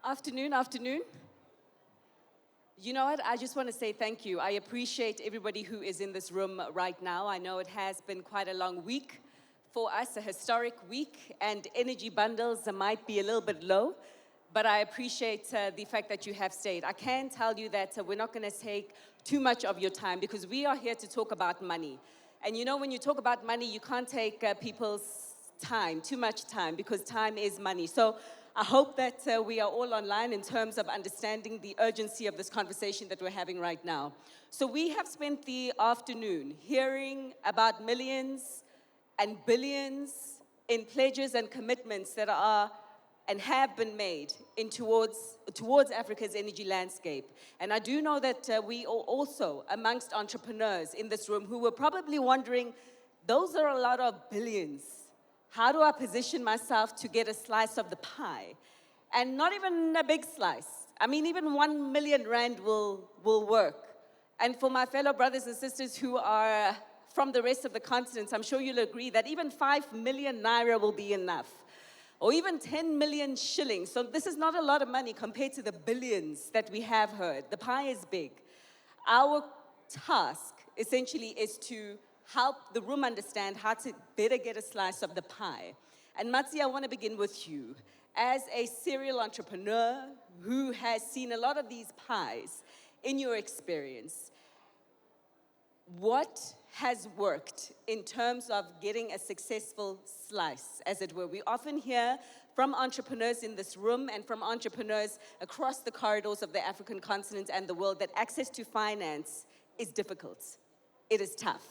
Afternoon, afternoon. You know what? I just want to say thank you. I appreciate everybody who is in this room right now. I know it has been quite a long week for us, a historic week, and energy bundles might be a little bit low, but I appreciate the fact that you have stayed. I can tell you that we're not going to take too much of your time because we are here to talk about money. And you know, when you talk about money, you can't take people's time, too much time, because time is money. So I hope that we are all online in terms of understanding the urgency of this conversation that we're having right now. So we have spent the afternoon hearing about millions and billions in pledges and commitments that are and have been made towards Africa's energy landscape. And I do know that we are also amongst entrepreneurs in this room who were probably wondering, those are a lot of billions. How do I position myself to get a slice of the pie? And not even a big slice. I mean, even 1 million rand will work. And for my fellow brothers and sisters who are from the rest of the continent, I'm sure you'll agree that even 5 million naira will be enough. Or even 10 million shillings. So this is not a lot of money compared to the billions that we have heard. The pie is big. Our task, essentially, is to help the room understand how to better get a slice of the pie. And Matsi, I want to begin with you. As a serial entrepreneur who has seen a lot of these pies, in your experience, what has worked in terms of getting a successful slice, as it were? We often hear from entrepreneurs in this room and from entrepreneurs across the corridors of the African continent and the world that access to finance is difficult. It is tough.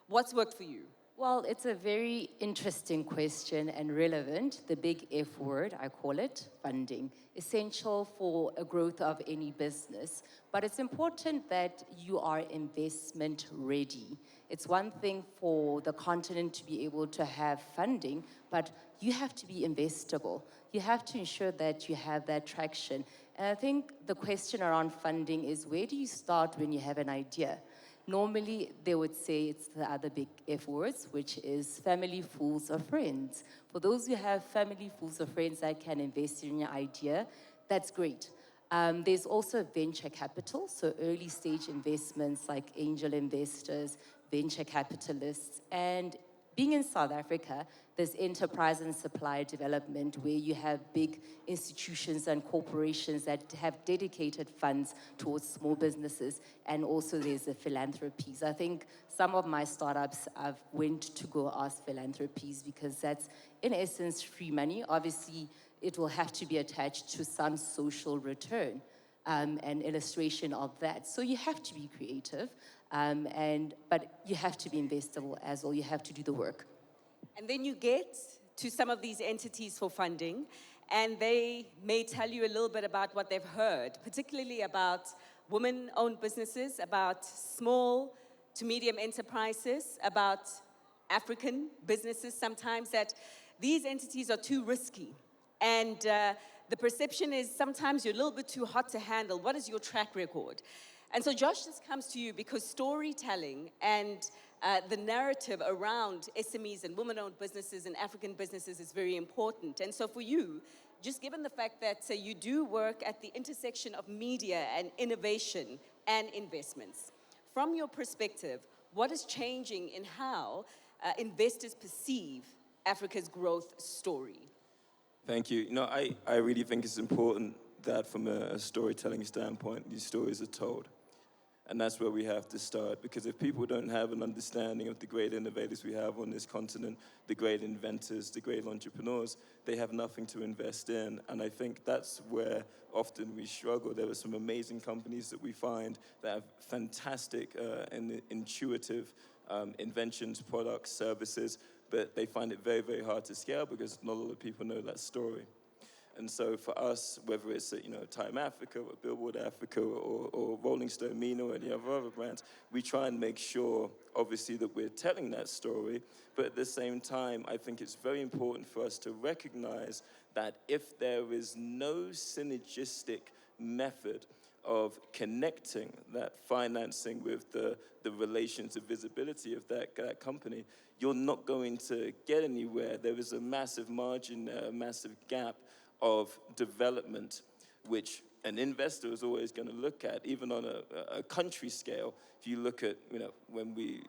What's worked for you? Well, it's a very interesting question and relevant. The big F word, I call it, funding. Essential for a growth of any business. But it's important that you are investment ready. It's one thing for the continent to be able to have funding, but you have to be investable. You have to ensure that you have that traction. And I think the question around funding is, where do you start when you have an idea? Normally, they would say it's the other big F words, which is family, fools, or friends. For those who have family, fools, or friends that can invest in your idea, that's great. There's also venture capital, so early stage investments like angel investors, venture capitalists, and being in South Africa, there's enterprise and supply development where you have big institutions and corporations that have dedicated funds towards small businesses, and also there's the philanthropies. I think some of my startups I've went to go ask philanthropies because that's, in essence, free money. Obviously, it will have to be attached to some social return, an illustration of that. So you have to be creative. But you have to be investable as well. You have to do the work. And then you get to some of these entities for funding, and they may tell you a little bit about what they've heard, particularly about women-owned businesses, about small to medium enterprises, about African businesses sometimes, that these entities are too risky. And the perception is sometimes you're a little bit too hot to handle. What is your track record? And so Josh, this comes to you because storytelling and the narrative around SMEs and women-owned businesses and African businesses is very important. And so for you, just given the fact that you do work at the intersection of media and innovation and investments, from your perspective, what is changing in how investors perceive Africa's growth story? Thank you. You know, I really think it's important that from a storytelling standpoint, these stories are told. And that's where we have to start, because if people don't have an understanding of the great innovators we have on this continent, the great inventors, the great entrepreneurs, they have nothing to invest in. And I think that's where often we struggle. There are some amazing companies that we find that have fantastic and intuitive inventions, products, services, but they find it very, very hard to scale because not a lot of people know that story. And so for us, whether it's Time Africa or Billboard Africa or Rolling Stone, Mina, or any other brands, we try and make sure, obviously, that we're telling that story. But at the same time, I think it's very important for us to recognize that if there is no synergistic method of connecting that financing with the relations of visibility of that company, you're not going to get anywhere. There is a massive margin, a massive gap of development which an investor is always going to look at, even on a country scale. If you look at,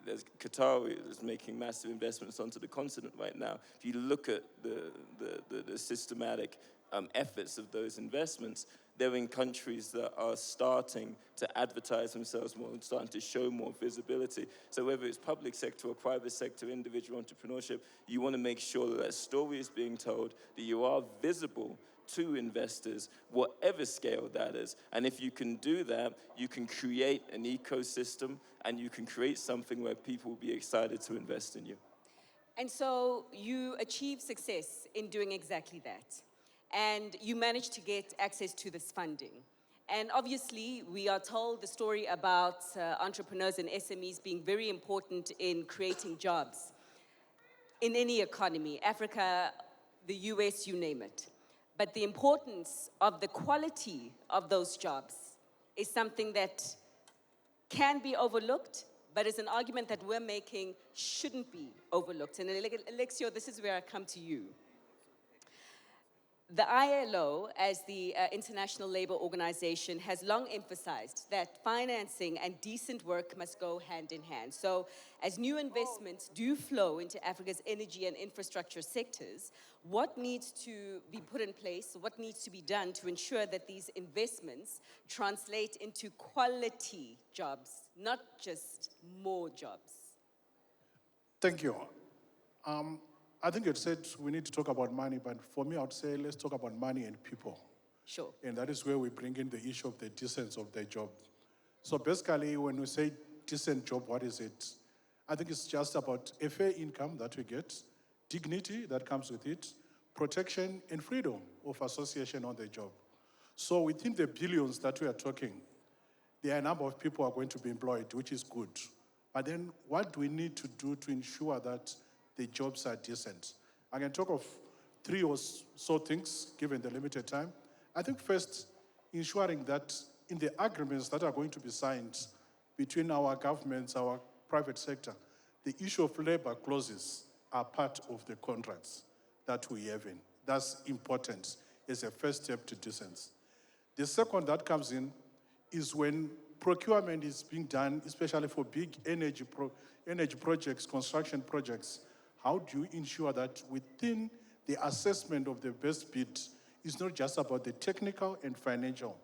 there's Qatar is making massive investments onto the continent right now. If you look at the systematic efforts of those investments, they're in countries that are starting to advertise themselves more and starting to show more visibility. So whether it's public sector or private sector, individual entrepreneurship, you want to make sure that that story is being told, that you are visible to investors, whatever scale that is. And if you can do that, you can create an ecosystem and you can create something where people will be excited to invest in you. And so you achieved success in doing exactly that. And you managed to get access to this funding. And obviously, we are told the story about entrepreneurs and SMEs being very important in creating jobs in any economy, Africa, the US, you name it. But the importance of the quality of those jobs is something that can be overlooked, but is an argument that we're making shouldn't be overlooked. And Alexio, this is where I come to you. The ILO, as the International Labour Organization, has long emphasized that financing and decent work must go hand in hand. So as new investments do flow into Africa's energy and infrastructure sectors, what needs to be put in place, what needs to be done to ensure that these investments translate into quality jobs, not just more jobs? Thank you. I think it said we need to talk about money, but for me, I would say let's talk about money and people. Sure. And that is where we bring in the issue of the decency of the job. So basically, when we say decent job, what is it? I think it's just about a fair income that we get, dignity that comes with it, protection and freedom of association on the job. So within the billions that we are talking, there are a number of people who are going to be employed, which is good. But then what do we need to do to ensure that the jobs are decent? I can talk of 3 or so things, given the limited time. I think first, ensuring that in the agreements that are going to be signed between our governments, our private sector, the issue of labor clauses are part of the contracts that we have in. That's important as a first step to decency. The second that comes in is when procurement is being done, especially for big energy projects, construction projects. How do you ensure that within the assessment of the best bid is not just about the technical and financial,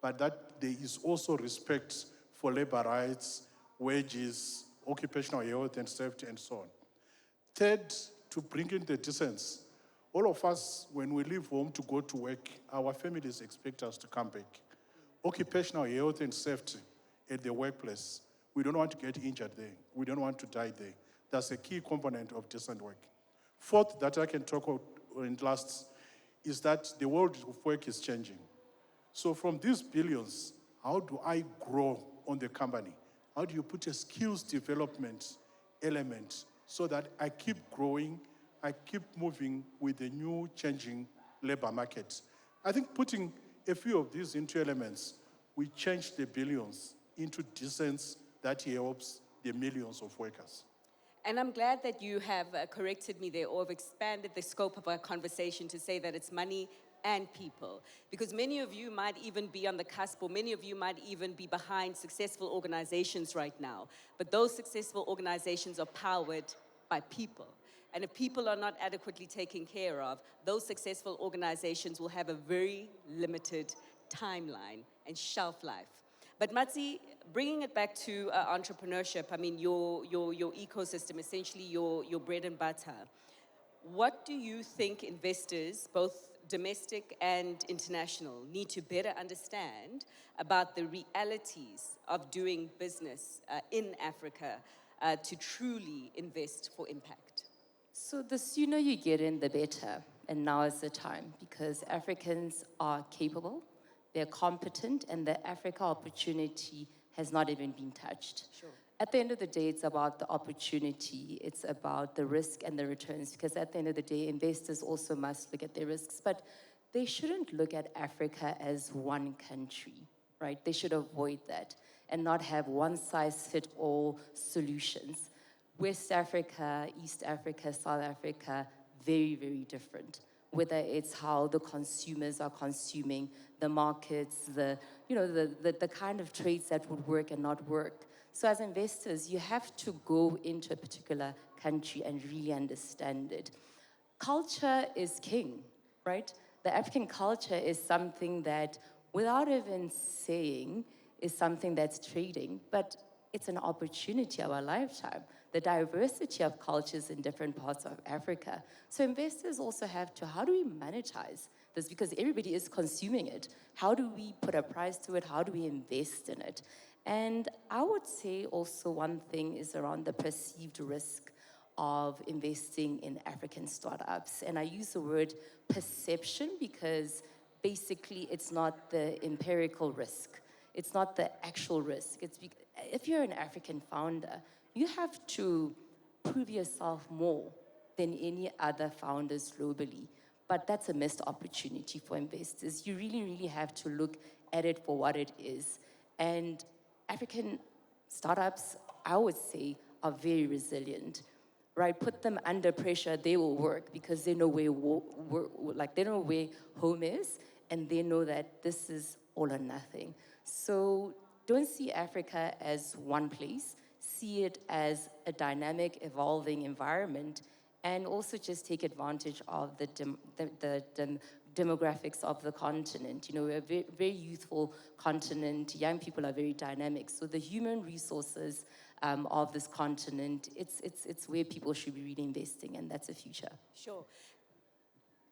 but that there is also respect for labor rights, wages, occupational health and safety, and so on. Third, to bring in the decency. All of us, when we leave home to go to work, our families expect us to come back. Occupational health and safety at the workplace. We don't want to get injured there. We don't want to die there. That's a key component of decent work. Fourth, that I can talk about in last, is that the world of work is changing. So from these billions, how do I grow on the company? How do you put a skills development element so that I keep growing, I keep moving with the new changing labor market? I think putting a few of these into elements, we change the billions into decency that helps the millions of workers. And I'm glad that you have corrected me there, or have expanded the scope of our conversation to say that it's money and people. Because many of you might even be on the cusp, or many of you might even be behind successful organizations right now. But those successful organizations are powered by people. And if people are not adequately taken care of, those successful organizations will have a very limited timeline and shelf life. But Matsi, bringing it back to entrepreneurship, I mean, your ecosystem, essentially your bread and butter. What do you think investors, both domestic and international, need to better understand about the realities of doing business in Africa to truly invest for impact? So the sooner you get in, the better. And now is the time, because Africans are capable, they're competent, and the Africa opportunity has not even been touched. Sure. At the end of the day, it's about the opportunity. It's about the risk and the returns, because at the end of the day, investors also must look at their risks. But they shouldn't look at Africa as one country, right? They should avoid that and not have one-size-fits-all solutions. West Africa, East Africa, South Africa, very, very different. whether it's how the consumers are consuming, the markets, the kind of trades that would work and not work. So as investors, you have to go into a particular country and really understand it. Culture is king, right? The African culture is something that, without even saying, is something that's trading, but it's an opportunity of our lifetime. The diversity of cultures in different parts of Africa. So investors also have to, how do we monetize this? Because everybody is consuming it. How do we put a price to it? How do we invest in it? And I would say also one thing is around the perceived risk of investing in African startups. And I use the word perception because basically it's not the empirical risk. It's not the actual risk. If you're an African founder, you have to prove yourself more than any other founders globally. But that's a missed opportunity for investors. You really, really have to look at it for what it is. And African startups, I would say, are very resilient. Right, put them under pressure, they will work because they know they know where home is, and they know that this is all or nothing. So don't see Africa as one place. See it as a dynamic, evolving environment, and also just take advantage of the demographics of the continent. You know, we're a very, very youthful continent. Young people are very dynamic. So the human resources of this continent, it's where people should be really investing, and that's the future. Sure.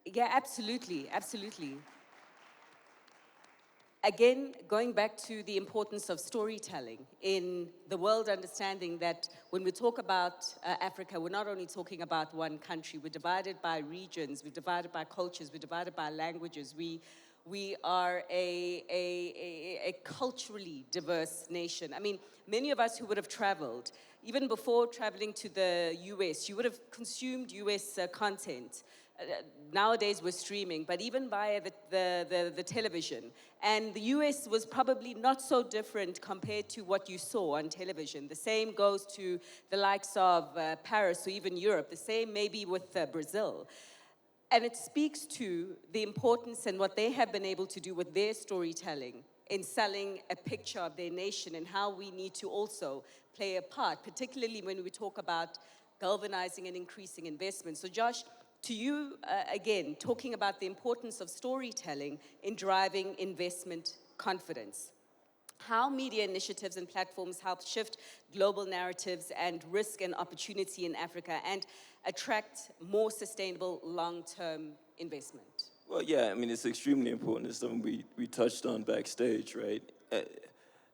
Yeah, absolutely, absolutely. Again, going back to the importance of storytelling in the world, understanding that when we talk about Africa, we're not only talking about one country, we're divided by regions, we're divided by cultures, we're divided by languages. We are a culturally diverse nation. I mean, many of us who would have traveled, even before traveling to the US, you would have consumed US content. Nowadays we're streaming, but even via the television. And the US was probably not so different compared to what you saw on television. The same goes to the likes of Paris or even Europe. The same maybe with Brazil. And it speaks to the importance and what they have been able to do with their storytelling in selling a picture of their nation and how we need to also play a part, particularly when we talk about galvanizing and increasing investment. So Josh, to you, again, talking about the importance of storytelling in driving investment confidence. How media initiatives and platforms help shift global narratives and risk and opportunity in Africa and attract more sustainable long-term investment? Well, yeah, I mean, it's extremely important. It's something we touched on backstage, right?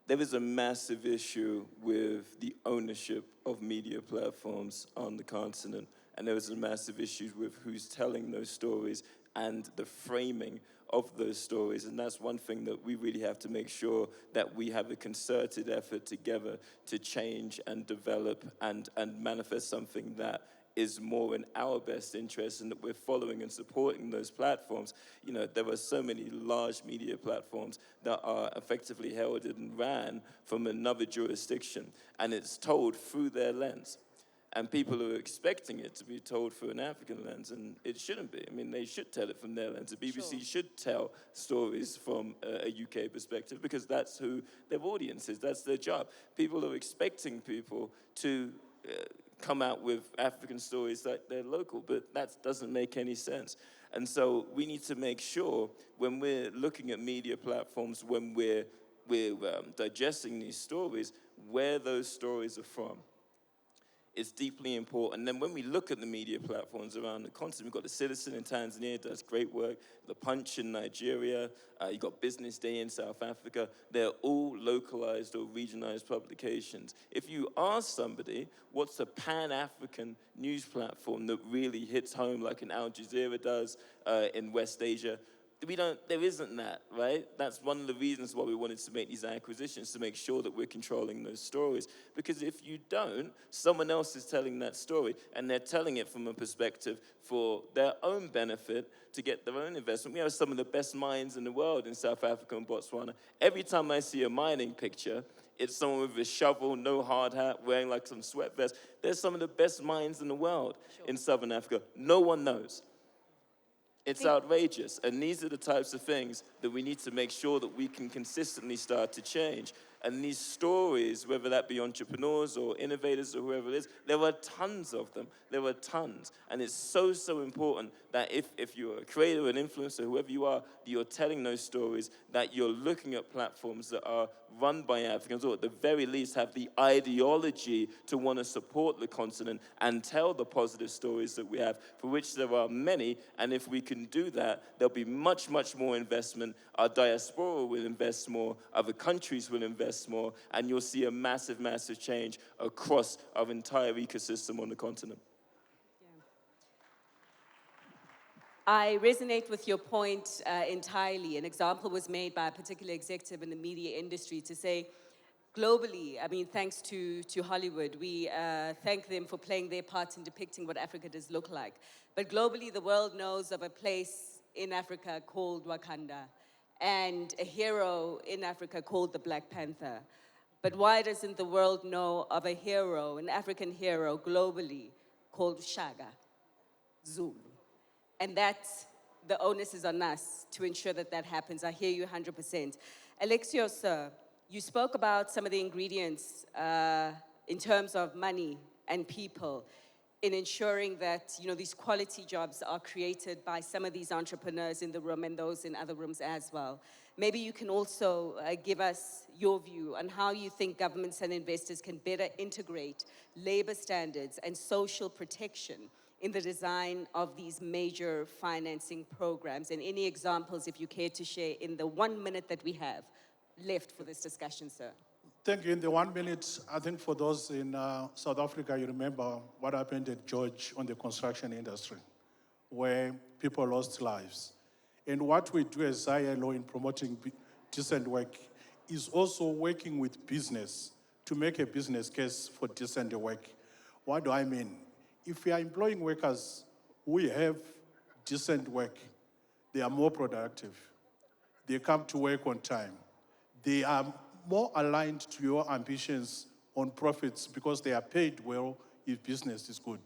There is a massive issue with the ownership of media platforms on the continent. And there was a massive issue with who's telling those stories and the framing of those stories. And that's one thing that we really have to make sure that we have a concerted effort together to change and develop and manifest something that is more in our best interest, and that we're following and supporting those platforms. You know, there are so many large media platforms that are effectively held and ran from another jurisdiction, and it's told through their lens. And people are expecting it to be told through an African lens, and it shouldn't be. I mean, they should tell it from their lens. The BBC should tell stories from a UK perspective because that's who their audience is. That's their job. People are expecting people to come out with African stories like they're local, but that doesn't make any sense. And so we need to make sure when we're looking at media platforms, when we're digesting these stories, where those stories are from. It's deeply important. And then when we look at the media platforms around the continent, we've got The Citizen in Tanzania, does great work. The Punch in Nigeria. You've got Business Day in South Africa. They're all localized or regionalized publications. If you ask somebody, what's a Pan-African news platform that really hits home like an Al Jazeera does in West Asia, there isn't that, right? That's one of the reasons why we wanted to make these acquisitions, to make sure that we're controlling those stories. Because if you don't, someone else is telling that story, and they're telling it from a perspective for their own benefit to get their own investment. We have some of the best mines in the world in South Africa and Botswana. Every time I see a mining picture, it's someone with a shovel, no hard hat, wearing like some sweat vest. There's some of the best mines in the world in Southern Africa. No one knows. It's outrageous. And these are the types of things that we need to make sure that we can consistently start to change. And these stories, whether that be entrepreneurs or innovators or whoever it is, there are tons of them. There are tons. And it's so, so important that if you're a creator, an influencer, whoever you are, that you're telling those stories, that you're looking at platforms that are run by Africans, or at the very least have the ideology to want to support the continent and tell the positive stories that we have, for which there are many. And if we can do that, there'll be much, much more investment. Our diaspora will invest more. Other countries will invest more, and you'll see a massive, massive change across our entire ecosystem on the continent. I resonate with your point entirely. An example was made by a particular executive in the media industry to say, globally, I mean, thanks to Hollywood, we thank them for playing their part in depicting what Africa does look like. But globally, the world knows of a place in Africa called Wakanda, and a hero in Africa called the Black Panther. But why doesn't the world know of a hero, an African hero globally called Shaka Zulu? And that's, the onus is on us to ensure that that happens. I hear you 100%. Alexio, sir, you spoke about some of the ingredients in terms of money and people in ensuring that, you know, these quality jobs are created by some of these entrepreneurs in the room and those in other rooms as well. Maybe you can also give us your view on how you think governments and investors can better integrate labor standards and social protection in the design of these major financing programs, and any examples, if you care to share, in the 1 minute that we have left for this discussion, sir. Thank you. In the 1 minute, I think for those in South Africa, you remember what happened at George on the construction industry, where people lost lives. And what we do as ILO in promoting decent work is also working with business to make a business case for decent work. What do I mean? If we are employing workers who have decent work, they are more productive. They come to work on time. They are more aligned to your ambitions on profits because they are paid well if business is good.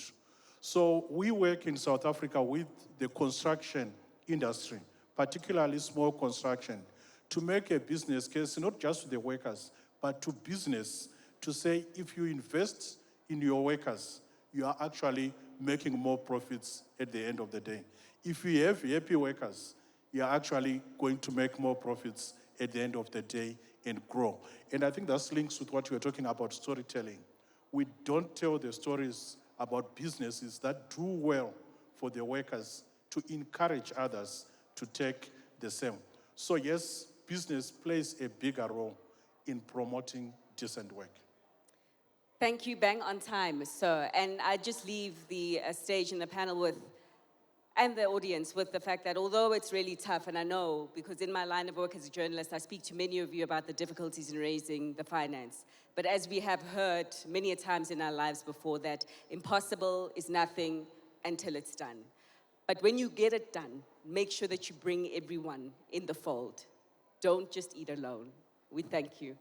So we work in South Africa with the construction industry, particularly small construction, to make a business case, not just to the workers, but to business, to say if you invest in your workers, you are actually making more profits at the end of the day. If you have happy workers, you are actually going to make more profits at the end of the day and grow. And I think that links with what you were talking about, storytelling. We don't tell the stories about businesses that do well for the workers to encourage others to take the same. So yes, business plays a bigger role in promoting decent work. Thank you, bang on time, sir. And I just leave the stage and the panel with, and the audience with the fact that although it's really tough, and I know because in my line of work as a journalist, I speak to many of you about the difficulties in raising the finance. But as we have heard many a times in our lives before, that impossible is nothing until it's done. But when you get it done, make sure that you bring everyone in the fold. Don't just eat alone. We thank you.